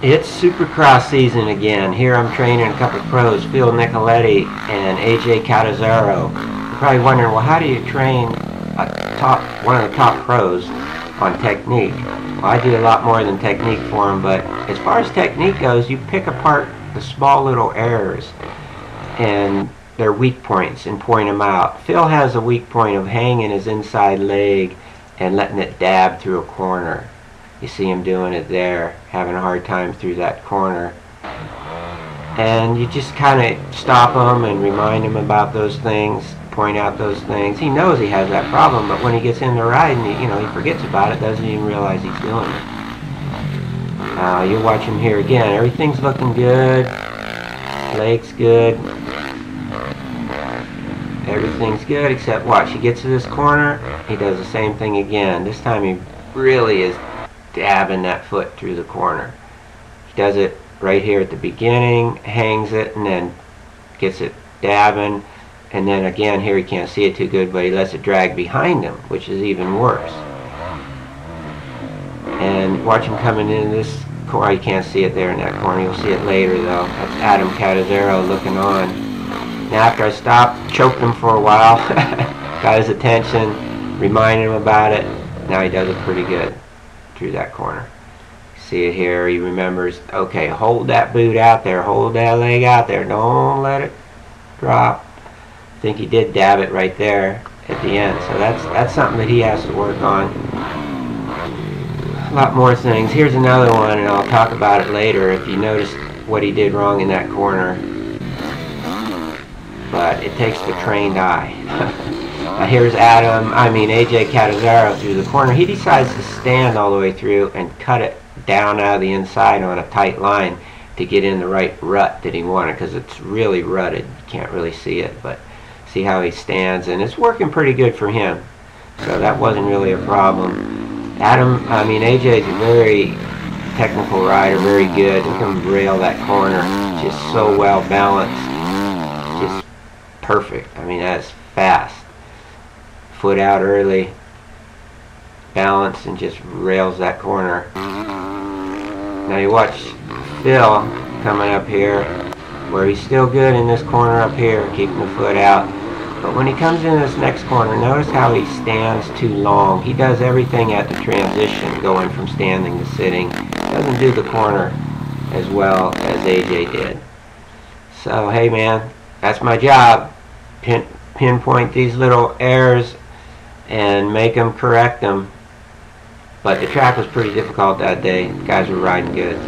It's Supercross season again. Here I'm training a couple of pros, Phil Nicoletti and AJ Catazaro. You're probably wondering, well, how do you train one of the top pros on technique? Well, I do a lot more than technique for them, but as far as technique goes, you pick apart the small little errors and their weak points and point them out. Phil has a weak point of hanging his inside leg and letting it dab through a corner. You see him doing it there, having a hard time through that corner. And you just kind of stop him and remind him about those things, point out those things. He knows he has that problem, but when he gets into riding, he forgets about it, doesn't even realize he's doing it. You'll watch him here again. Everything's looking good. Leg's good. Everything's good, except watch. He gets to this corner, he does the same thing again. This time he really is dabbing that foot through the corner. He does it right here at the beginning, hangs it, and then gets it dabbing, and then again here he can't see it too good, but he lets it drag behind him, which is even worse. And watch him coming into this corner. You can't see it there in that corner, you'll see it later though. That's Adam Catazaro looking on. Now after I stopped, choked him for a while, got his attention, reminded him about it. Now he does it pretty good through that corner. See it here, he remembers, okay, hold that boot out there, hold that leg out there, don't let it drop. I think he did dab it right there at the end, so that's something that he has to work on. A lot more things. Here's another one, and I'll talk about it later if you notice what he did wrong in that corner. But it takes the trained eye. Now here's AJ Catazaro through the corner. He decides to stand all the way through and cut it down out of the inside on a tight line to get in the right rut that he wanted, because it's really rutted. You can't really see it, but see how he stands, and it's working pretty good for him. So that wasn't really a problem. AJ's a very technical rider, very good. He can rail that corner, just so well balanced, just perfect. That's fast. Foot out early, balance, and just rails that corner. Now you watch Phil coming up here, where he's still good in this corner up here, keeping the foot out. But when he comes in this next corner, notice how he stands too long. He does everything at the transition, going from standing to sitting. Doesn't do the corner as well as AJ did. So hey man, that's my job. Pinpoint these little errors and make them, correct them. But the track was pretty difficult that day. The guys were riding good.